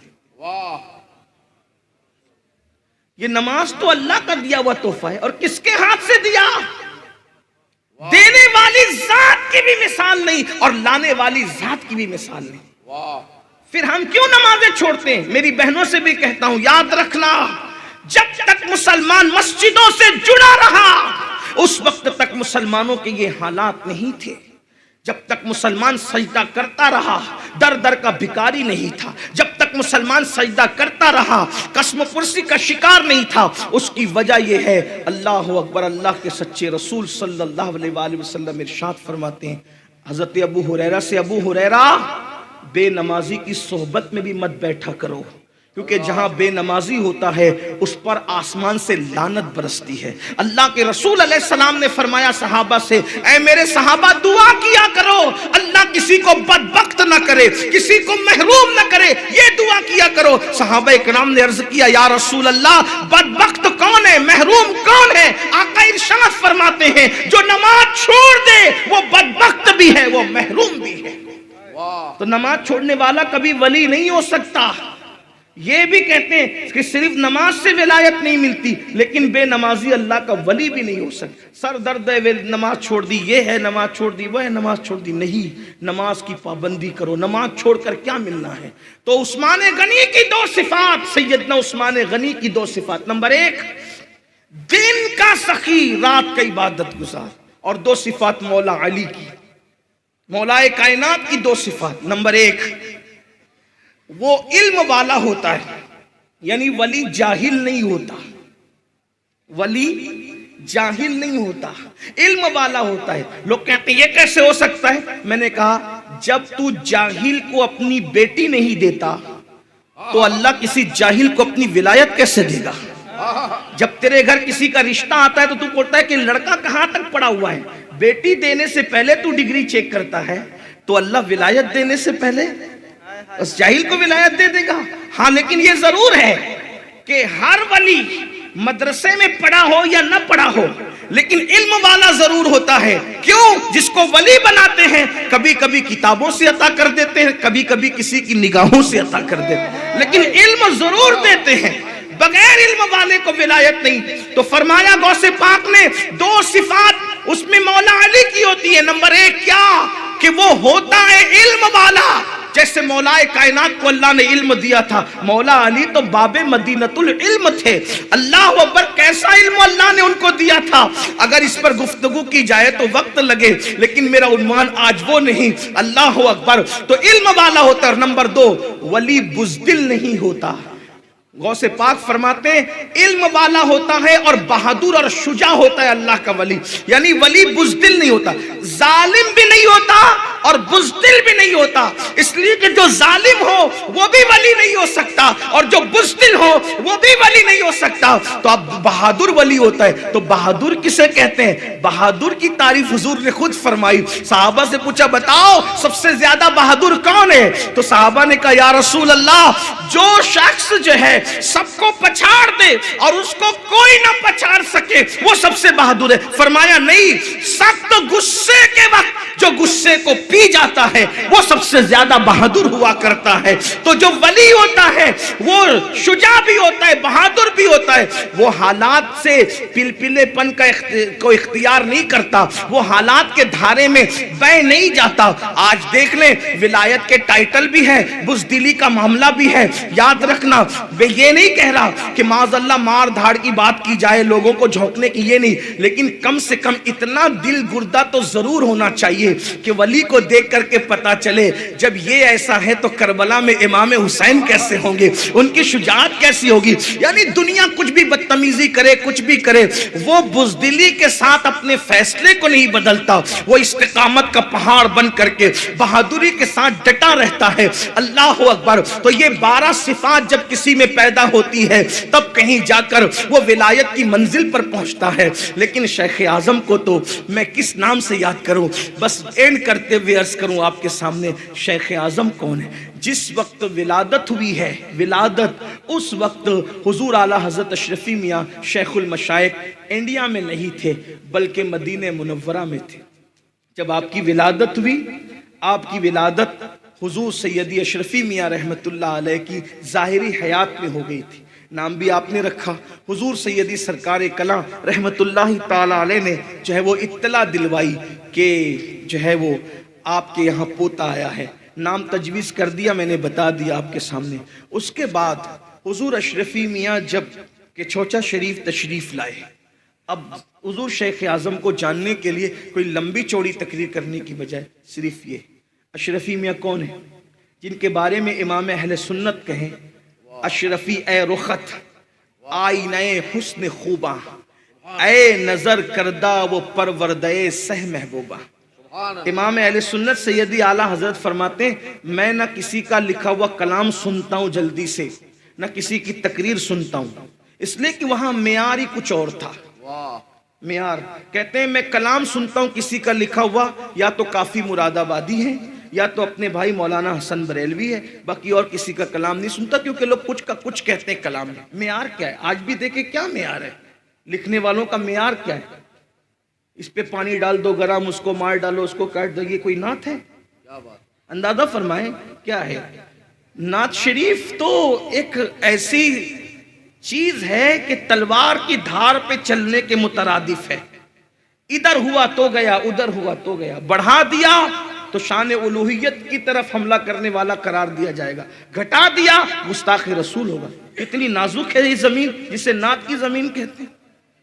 یہ نماز تو اللہ کا دیا ہوا تحفہ ہے، اور کس کے ہاتھ سے دیا؟ دینے والی ذات کی بھی مثال نہیں اور لانے والی ذات کی بھی مثال نہیں۔ پھر ہم کیوں نمازیں چھوڑتے ہیں؟ میری بہنوں سے بھی کہتا ہوں، یاد رکھنا، جب تک مسلمان مسجدوں سے جڑا رہا اس وقت تک مسلمانوں کے یہ حالات نہیں تھے۔ جب تک مسلمان سجدہ کرتا رہا، در در کا بھکاری نہیں تھا، جب تک مسلمان سجدہ کرتا رہا قسم و پرسی کا شکار نہیں تھا۔ اس کی وجہ یہ ہے، اللہ اکبر، اللہ کے سچے رسول صلی اللہ علیہ وآلہ وسلم ارشاد فرماتے ہیں حضرت ابو ہریرہ سے، ابو ہریرہ بے نمازی کی صحبت میں بھی مت بیٹھا کرو، کیونکہ جہاں بے نمازی ہوتا ہے اس پر آسمان سے لعنت برستی ہے۔ اللہ کے رسول علیہ السلام نے فرمایا صحابہ سے، اے میرے صحابہ دعا کیا کرو کرے، کسی کو محروم نہ کرے، یہ دعا کیا کرو۔ صحابہ کرام نے عرض کیا یا رسول اللہ بدبخت کون ہے، محروم کون ہے؟ آقا ارشاد فرماتے ہیں جو نماز چھوڑ دے وہ بدبخت بھی ہے، وہ محروم بھی ہے۔ تو نماز چھوڑنے والا کبھی ولی نہیں ہو سکتا۔ یہ بھی کہتے ہیں کہ صرف نماز سے ولایت نہیں ملتی، لیکن بے نمازی اللہ کا ولی بھی نہیں ہو سکتا۔ سر درد ہے نماز چھوڑ دی، یہ ہے نماز چھوڑ دی، وہ ہے نماز چھوڑ دی، نہیں، نماز کی پابندی کرو۔ نماز چھوڑ کر کیا ملنا ہے؟ تو عثمان غنی کی دو صفات، سیدنا عثمان غنی کی دو صفات، نمبر ایک دن کا سخی، رات کا عبادت گزار، اور دو صفات مولا علی کی، مولا کائنات کی دو صفات۔ نمبر ایک وہ علم والا ہوتا ہے، یعنی ولی جاہل نہیں ہوتا، ولی جاہل نہیں ہوتا، علم والا ہوتا ہے۔ لوگ کہتے ہیں یہ کیسے ہو سکتا ہے؟ میں نے کہا جب تو جاہل کو اپنی بیٹی نہیں دیتا تو اللہ کسی جاہل کو اپنی ولایت کیسے دے گا؟ جب تیرے گھر کسی کا رشتہ آتا ہے تو تو بولتا ہے کہ لڑکا کہاں تک پڑا ہوا ہے، بیٹی دینے سے پہلے تو ڈگری چیک کرتا ہے، تو اللہ ولایت دینے سے پہلے اس جاہل کو ولایت دے دے گا؟ ہاں، لیکن یہ ضرور ہے کہ ہر ولی مدرسے میں پڑھا ہو یا نہ پڑھا ہو لیکن علم والا ضرور ہوتا ہے۔ کیوں؟ جس کو ولی بناتے ہیں کبھی کبھی کتابوں سے عطا کر دیتے ہیں، کبھی کبھی کسی کی نگاہوں سے عطا کر دیتے ہیں، لیکن علم ضرور دیتے ہیں، بغیر علم والے کو ولایت نہیں۔ تو فرمایا غوث پاک نے دو صفات اس میں مولا علی کی ہوتی ہے۔ نمبر ایک کیا کہ وہ ہوتا ہے علم والا، جیسے مولا کائنات کو اللہ نے علم دیا تھا، مولا علی تو باب مدینۃ العلم تھے۔ اللہ اکبر، کیسا علم اللہ نے ان کو دیا تھا، اگر اس پر گفتگو کی جائے تو وقت لگے، لیکن میرا عنوان آج وہ نہیں۔ اللہ اکبر، تو علم والا ہوتا ہے۔ نمبر دو ولی بزدل نہیں ہوتا۔ غوث پاک فرماتے ہیں علم والا ہوتا ہے اور بہادر اور شجاع ہوتا ہے اللہ کا ولی، یعنی ولی بزدل نہیں ہوتا، ظالم بھی نہیں ہوتا اور بزدل بھی نہیں ہوتا، اس لیے کہ جو ظالم ہو وہ بھی ولی نہیں ہو سکتا اور جو بزدل ہو وہ بھی ولی نہیں ہو سکتا۔ تو اب بہادر ولی ہوتا ہے۔ تو بہادر کسے کہتے ہیں؟ بہادر کی تعریف حضور نے خود فرمائی۔ صحابہ سے پوچھا بتاؤ سب سے زیادہ بہادر کون ہے؟ تو صحابہ نے کہا یا رسول اللہ جو شخص جو ہے سب کو پچھاڑ دے اور اس کو کوئی نہ پچھاڑ سکے وہ سب سے بہادر ہے۔ فرمایا نہیں، سخت غصے کے وقت جو غصے کو پی جاتا ہے وہ سب سے زیادہ بہادر ہوا کرتا ہے۔ تو جو ولی ہوتا ہے وہ شجاع بھی ہوتا ہے، بہادر بھی ہوتا ہے، وہ حالات سے پلپلے پن کو اختیار نہیں کرتا، وہ حالات کے دھارے میں بہ نہیں جاتا۔ آج دیکھ لیں ولایت کے ٹائٹل بھی ہے، بزدلی کا معاملہ بھی ہے۔ یاد رکھنا میں یہ نہیں کہہ رہا کہ معاذ اللہ مار دھاڑ کی بات کی جائے، لوگوں کو جھونکنے کی، یہ نہیں، لیکن کم سے کم اتنا دل گردہ تو ضرور ہونا چاہیے کہ ولی کو دیکھ کر کے پتا چلے جب یہ ایسا ہے تو کربلا میں امام حسین کیسے ہوں گے، ان کی شجاعت کیسی ہوگی۔ یعنی دنیا کچھ بھی بدتمیزی کرے، کچھ بھی کرے، وہ بزدلی کے ساتھ اپنے فیصلے کو نہیں بدلتا، وہ استقامت کا پہاڑ بن کر کے بہادری کے ساتھ ڈٹا رہتا ہے۔ اللہ اکبر۔ تو یہ 12 صفات جب کسی میں پیدا ہوتی ہے تب کہیں جا کر وہ ولایت کی منزل پر پہنچتا ہے۔ لیکن شیخ اعظم کو تو میں کس نام سے یاد کروں؟ بس اینڈ کرتے ہوئے عرض کروں آپ کے سامنے، شیخ اعظم کون ہے؟ جس وقت ولادت ہوئی ہے، ولادت اس وقت حضور اعلیٰ حضرت اشرفی میاں شیخ المشائخ انڈیا میں نہیں تھے بلکہ مدینہ منورہ میں تھے۔ جب آپ کی ولادت ہوئی، آپ کی ولادت حضور سیدی اشرفی میاں رحمت اللہ علیہ کی ظاہری حیات میں ہو گئی تھی۔ نام بھی آپ نے رکھا، حضور سیدی سرکار کلاں رحمت اللہ تعالی علیہ نے جو ہے وہ اطلاع دلوائی کہ جو ہے وہ آپ کے یہاں پوتا آیا ہے، نام تجویز کر دیا، میں نے بتا دیا آپ کے سامنے۔ اس کے بعد حضور اشرفی میاں جب کہ چوچا شریف تشریف لائے، اب حضور شیخ اعظم کو جاننے کے لیے کوئی لمبی چوڑی تقریر کرنے کی بجائے صرف یہ اشرفی میاں کون ہے جن کے بارے میں امام اہل سنت کہیں اشرفی اے رخت آئینہ حسن خوباں، اے نظر کردہ وہ پروردہ سہ محبوبہ۔ امام اہل سنت سیدی اعلیٰ حضرت فرماتے ہیں میں نہ کسی کا لکھا ہوا کلام سنتا ہوں جلدی سے، نہ کسی کی تقریر سنتا ہوں، اس لیے کہ وہاں معیار ہی کچھ اور تھا۔ معیار کہتے ہیں میں کلام سنتا ہوں کسی کا لکھا ہوا، یا تو کافی مراد آبادی ہے یا تو اپنے بھائی مولانا حسن بریلوی ہے، باقی اور کسی کا کلام نہیں سنتا، کیونکہ لوگ کچھ کا کچھ کہتے ہیں کلام میں۔ معیار کیا ہے؟ آج بھی دیکھیں کیا معیار ہے، لکھنے والوں کا معیار کیا ہے؟ اس پہ پانی ڈال دو گرم، اس کو مار ڈالو، اس کو کاٹ دو، یہ کوئی نعت ہے؟ اندازہ فرمائیں کیا ہے؟ نعت شریف تو ایک ایسی چیز ہے کہ تلوار کی دھار پہ چلنے کے مترادف ہے، ادھر ہوا تو گیا، ادھر ہوا تو گیا، بڑھا دیا تو شان الوہیت کی طرف حملہ کرنے والا قرار دیا جائے گا، گھٹا دیا گستاخ رسول ہوگا۔ کتنی نازک ہے یہ زمین جسے نعت کی زمین کہتے ہیں،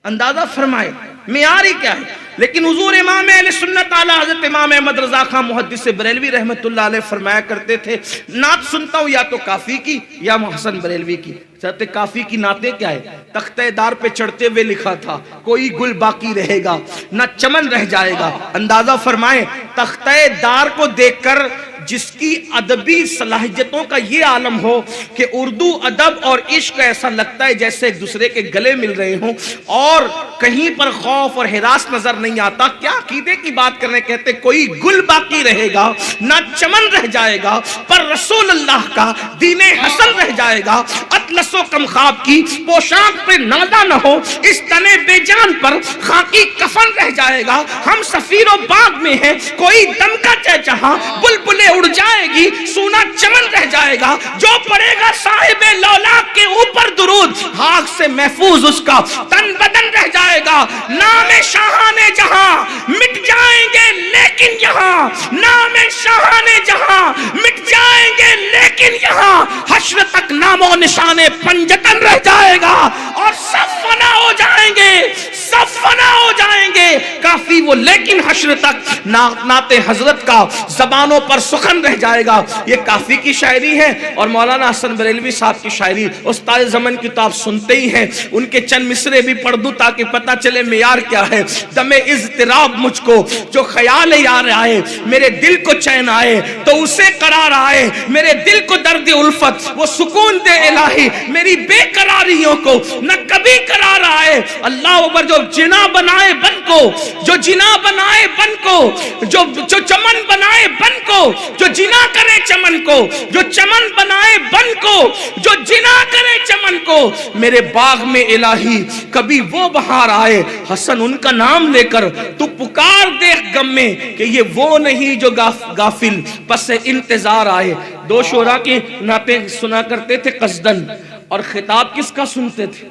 اندازہ فرمائے معیار ہی کیا ہے۔ لیکن حضور امام اہل سنت اعلی حضرت امام احمد رضا خان محدث بریلوی رحمت اللہ علیہ فرمایا کرتے تھے، نعت سنتا ہوں یا تو کافی کی یا حسن بریلوی کی۔ حضرت کافی کی نعتیں کیا ہے؟ تختہ دار پہ چڑھتے ہوئے لکھا تھا، کوئی گل باقی رہے گا نہ چمن رہ جائے گا۔ اندازہ فرمائیں تختہ دار کو دیکھ کر جس کی ادبی صلاحیتوں کا یہ عالم ہو کہ اردو ادب اور عشق ایسا لگتا ہے جیسے ایک دوسرے کے گلے مل رہے ہوں، اور کہیں پر خوف اور ہراس نظر نہیں آتا، کیا عقیدے کی بات کرنے، کہتے کوئی گل باقی رہے گا نہ چمن رہ جائے گا، پر رسول اللہ کا دین حسن رہ جائے گا۔ اطلس و کم خواب کی پوشاک پہ نادا نہ ہو، اس تنے بے جان پر خاکی کفن رہ جائے گا۔ ہم سفیر و باغ میں ہیں، کوئی دم کا چہچہا، بلبلیں اڑ جائے گی، سونا چمن رہ جائے گا۔ جو پڑے گا صاحب لولاک کے اوپر درود، آگ سے محفوظ اس کا تن بدن رہ جائے گا۔ نام شاہان جہاں مٹ جائیں گے لیکن یہاں، نام شاہان جہاں مٹ جائیں گے لیکن یہاں حشر تک نام و نشان پنجتن رہ جائے گا، اور سب فنا ہو جائیں گے، سب فنا ہو جائیں گے۔ کافی وہ لیکن حشر تک نعت حضرت کا زبانوں پر سخن رہ جائے گا۔ یہ کافی کی شاعری ہے، اور مولانا حسن بریلوی صاحب کی شاعری استاد زمن کی تو آپ سنتے ہی ہیں، ان کے چند مصرے بھی پڑھ دوں تاکہ پتہ چلے معیار کیا ہے۔ دم اضطراب مجھ کو جو خیال یار آئے، میرے دل کو چین آئے تو اسے قرار آئے، میرے دل کو درد الفت وہ سکون دے الہی، میری بے قراریوں کو نہ کبھی قرار آئے۔ اللہ اکبر۔ جو جنا بنائے بن کو، جو جنا بنائے بن کو، جو چمن بنائے بن کو، جو جنا کرے چمن کو، جو چمن بنائے بن کو، جو جنا کرے چمن کو، میرے باغ میں الہی کبھی وہ بہار آئے۔ حسن ان کا نام لے کر تو پکار دیکھ غم میں کہ یہ وہ نہیں جو غافل پس انتظار آئے۔ دو شعراء کی نعتیں سنا کرتے تھے قصدن، اور خطاب کس کا سنتے تھے؟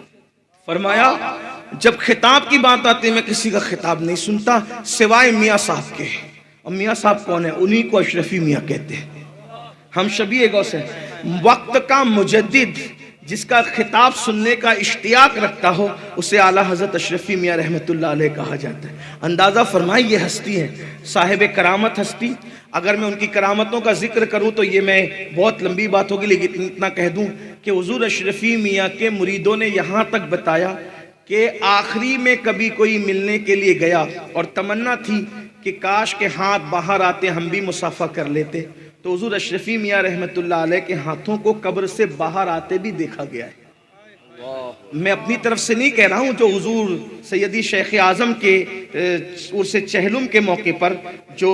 فرمایا جب خطاب کی بات آتی ہے میں کسی کا خطاب نہیں سنتا سوائے میاں صاحب کے۔ اور میاں صاحب کون ہیں؟ انہی کو اشرفی میاں کہتے ہیں۔ ہم شبیہ غوث ہیں۔ وقت کا مجدد جس کا خطاب سننے کا اشتیاق رکھتا ہو اسے اعلیٰ حضرت اشرفی میاں رحمت اللہ علیہ کہا جاتا ہے۔ اندازہ فرمائیں یہ ہستی ہے، صاحب کرامت ہستی۔ اگر میں ان کی کرامتوں کا ذکر کروں تو یہ میں بہت لمبی بات ہوگی، لیکن اتنا کہہ دوں کہ حضور اشرفی میاں کے مریدوں نے یہاں تک بتایا کہ آخری میں کبھی کوئی ملنے کے لیے گیا اور تمنا تھی کہ کاش کے ہاتھ باہر آتے ہم بھی مصافحہ کر لیتے، تو حضور اشرفی میاں رحمت اللہ علیہ کے ہاتھوں کو قبر سے باہر آتے بھی دیکھا گیا ہے۔ میں اپنی طرف سے نہیں کہہ رہا ہوں، جو حضور سیدی شیخ اعظم کے عرس چہلم کے موقع پر جو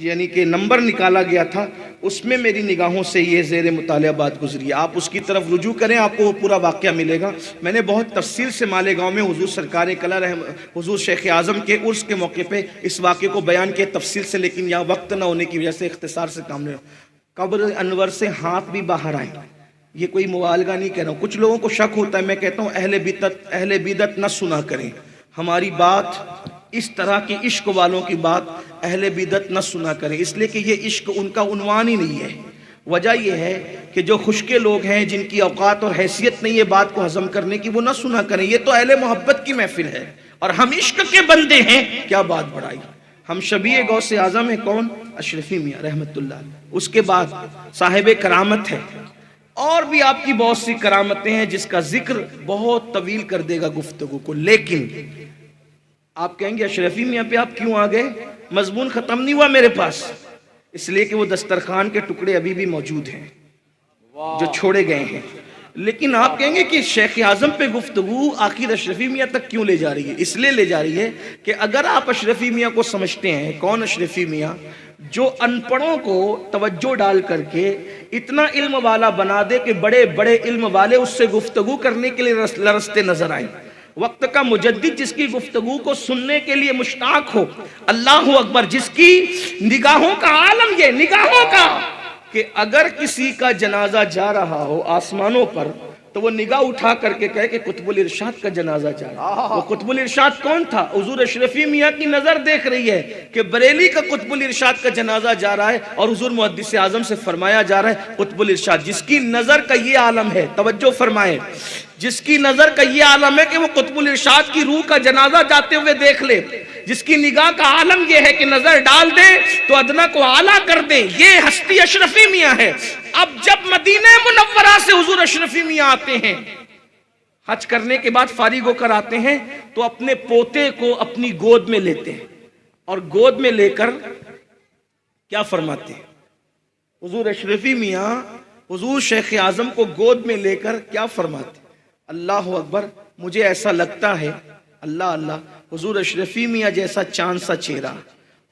یعنی کہ نمبر نکالا گیا تھا اس میں میری نگاہوں سے یہ زیر مطالعہ بات گزری، آپ اس کی طرف رجوع کریں، آپ کو وہ پورا واقعہ ملے گا۔ میں نے بہت تفصیل سے مالیگاؤں میں حضور سرکار کلا حضور شیخ اعظم کے عرس کے موقع پہ اس واقعے کو بیان کیا تفصیل سے، لیکن یہاں وقت نہ ہونے کی وجہ سے اختصار سے کام نہیں ہو۔ قبر انور سے ہاتھ بھی باہر آئیں، یہ کوئی مبالغہ نہیں کہہ رہا ہوں۔ کچھ لوگوں کو شک ہوتا ہے، میں کہتا ہوں اہل بدعت نہ سنا کریں ہماری بات، اس طرح کی عشق والوں کی بات اہل بدعت نہ سنا کریں، اس لیے کہ یہ عشق ان کا عنوان ہی نہیں ہے۔ وجہ یہ ہے کہ جو خشکے لوگ ہیں جن کی اوقات اور حیثیت نہیں ہے بات کو ہضم کرنے کی، وہ نہ سنا کریں۔ یہ تو اہل محبت کی محفل ہے اور ہم عشق کے بندے ہیں، کیا بات بڑھائی۔ ہم شبیہ غوث اعظم ہیں، کون؟ اشرفی میاں رحمت اللہ۔ اس کے بعد صاحب کرامت ہے، اور بھی آپ کی بہت سی کرامتیں ہیں جس کا ذکر بہت طویل کر دے گا گفتگو کو، لیکن آپ کہیں گے اشرفی میاں پہ آپ کیوں آ گئے؟ مضمون ختم نہیں ہوا میرے پاس، اس لیے کہ وہ دسترخوان کے ٹکڑے ابھی بھی موجود ہیں جو چھوڑے گئے ہیں۔ لیکن آپ کہیں گے کہ شیخ اعظم پہ گفتگو آخر اشرفی میاں تک کیوں لے جا رہی ہے؟ اس لیے لے جا رہی ہے کہ اگر آپ اشرفی میاں کو سمجھتے ہیں، کون اشرفی میاں؟ جو ان پڑھوں کو توجہ ڈال کر کے اتنا علم والا بنا دے کہ بڑے بڑے علم والے اس سے گفتگو کرنے کے لیے لرزتے نظر آئیں، وقت کا مجدد جس کی گفتگو کو سننے کے لیے مشتاق ہو، اللہ اکبر، جس کی نگاہوں کا عالم یہ نگاہوں کا کہ اگر کسی کا جنازہ جا رہا ہو آسمانوں پر تو وہ نگاہ اٹھا کر کے کہے کہ قطب الارشاد کا جنازہ جا رہا ہے۔ وہ قطب الارشاد کون تھا؟ حضور اشرفی میاں کی نظر دیکھ رہی ہے کہ بریلی کا قطب الارشاد کا جنازہ جا رہا ہے، اور حضور محدث اعظم سے فرمایا جا رہا ہے قطب الارشاد، جس کی نظر کا یہ عالم ہے، توجہ فرمائیں، جس کی نظر کا یہ عالم ہے کہ وہ قطب الارشاد کی روح کا جنازہ جاتے ہوئے دیکھ لے، جس کی نگاہ کا عالم یہ ہے کہ نظر ڈال دیں تو ادنا کو اعلیٰ کر دیں، یہ ہستی اشرفی میاں ہے۔ اب جب مدینہ منورہ سے حضور اشرفی میاں آتے ہیں، حج کرنے کے بعد فارغ ہو کر آتے ہیں، تو اپنے پوتے کو اپنی گود میں لیتے ہیں، اور گود میں لے کر کیا فرماتے ہیں؟ حضور اشرفی میاں حضور شیخ اعظم کو گود میں لے کر کیا فرماتے ہیں؟ اللہ اکبر، مجھے ایسا لگتا ہے، اللہ اللہ، حضور اشرفی میاں جیسا چاند سا چہرہ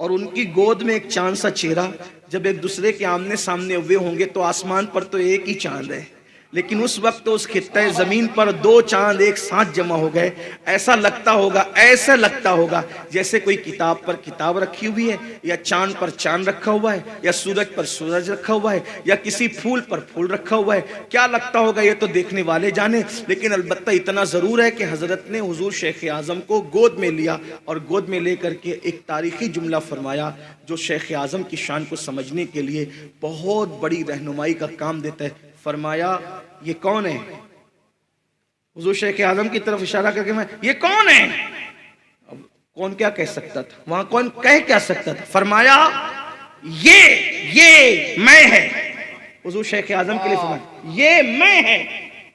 اور ان کی گود میں ایک چاند سا چہرہ جب ایک دوسرے کے آمنے سامنے ہوئے ہوں گے تو آسمان پر تو ایک ہی چاند ہے، لیکن اس وقت اس خطہ زمین پر دو چاند ایک ساتھ جمع ہو گئے۔ ایسا لگتا ہوگا جیسے کوئی کتاب پر کتاب رکھی ہوئی ہے، یا چاند پر چاند رکھا ہوا ہے، یا سورج پر سورج رکھا ہوا ہے، یا کسی پھول پر پھول رکھا ہوا ہے۔ کیا لگتا ہوگا یہ تو دیکھنے والے جانے، لیکن البتہ اتنا ضرور ہے کہ حضرت نے حضور شیخ اعظم کو گود میں لیا اور گود میں لے کر کے ایک تاریخی جملہ فرمایا جو شیخ اعظم کی شان کو سمجھنے کے لیے بہت بڑی رہنمائی کا کام دیتا ہے۔ فرمایا یہ کون ہے؟ حضور شیخ اعظم کی طرف اشارہ کر کے میں، یہ کون ہے؟ اب کون کیا کہہ سکتا تھا؟ وہاں کون کہہ کیا سکتا تھا؟ فرمایا یہ میں ہے۔ حضور شیخ اعظم کے لیے فرمایا یہ میں ہے۔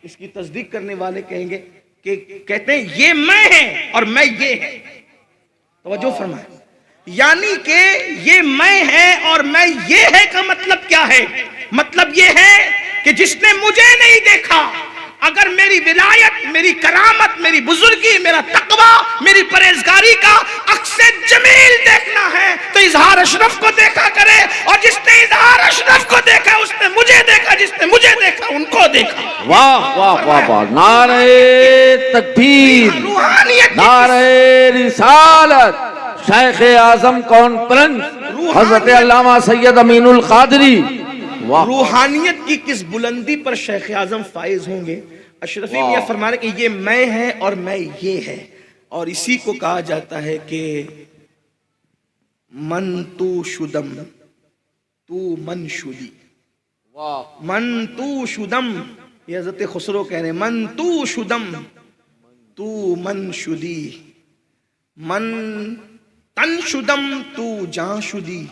اس کی تصدیق کرنے والے کہیں گے کہ کہتے ہیں یہ میں ہے اور میں یہ ہے۔ توجہ فرمائیں، یعنی کہ یہ میں ہے اور میں یہ ہے کا مطلب کیا ہے؟ مطلب یہ ہے کہ جس نے مجھے نہیں دیکھا، اگر میری ولایت، میری کرامت، میری بزرگی، میرا تقوی، میری پرہیزگاری کا عکس جمیل دیکھنا ہے تو اظہار اشرف کو دیکھا کرے، اور جس نے اظہار اشرف کو دیکھا اس نے مجھے دیکھا، جس نے مجھے دیکھا ان کو دیکھا۔ واہ واہ واہ واہ، نعرہ تکبیر، نعرہ رسالت، شیخ اعظم کانفرنس حضرت علامہ سید امین القادری۔ روحانیت کی کس بلندی پر شیخ اعظم فائز ہوں گے؟ اشرفی میاں فرما رہے کہ یہ میں ہے اور میں یہ ہے، اور اسی کو کہا جاتا ہے کہ من تو شدم تو من شدی، من تو شدم، یہ حضرت خسرو کہہ رہے ہیں، من تو شدم تو من شدی، من تن شدم تو جان شدی،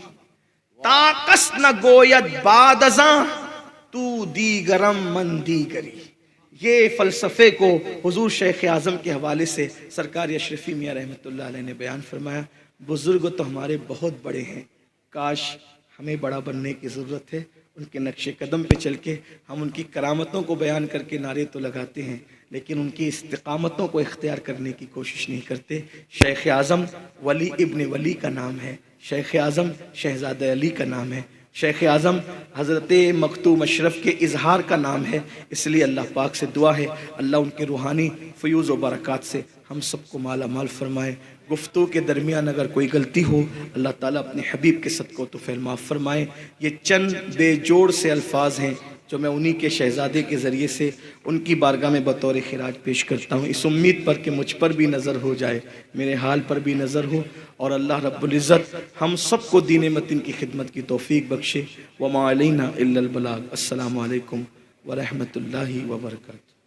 تا کس نہ گوید بعد ازاں تو دیگرم من دیگری۔ یہ فلسفے کو حضور شیخ اعظم کے حوالے سے سرکار اشرفی میاں رحمۃ اللہ علیہ نے بیان فرمایا۔ بزرگ تو ہمارے بہت بڑے ہیں، کاش ہمیں بڑا بننے کی ضرورت ہے، ان کے نقش قدم پہ چل کے ہم ان کی کرامتوں کو بیان کر کے نعرے تو لگاتے ہیں لیکن ان کی استقامتوں کو اختیار کرنے کی کوشش نہیں کرتے۔ شیخ اعظم ولی ابن ولی کا نام ہے، شیخ اعظم شہزادہ علی کا نام ہے، شیخ اعظم حضرت مختوم اشرف کے اظہار کا نام ہے۔ اس لیے اللہ پاک سے دعا ہے اللہ ان کے روحانی فیوز و برکات سے ہم سب کو مالا مال فرمائے۔ گفتگو کے درمیان اگر کوئی غلطی ہو اللہ تعالیٰ اپنے حبیب کے صدقہ تو فعل معاف فرمائے۔ یہ چند بے جوڑ سے الفاظ ہیں جو میں انہی کے شہزادے کے ذریعے سے ان کی بارگاہ میں بطور خراج پیش کرتا ہوں، اس امید پر کہ مجھ پر بھی نظر ہو جائے، میرے حال پر بھی نظر ہو، اور اللہ رب العزت ہم سب کو دین متین کی خدمت کی توفیق بخشے۔ وما علینا الا البلاغ۔ السلام علیکم ورحمۃ اللہ وبرکاتہ۔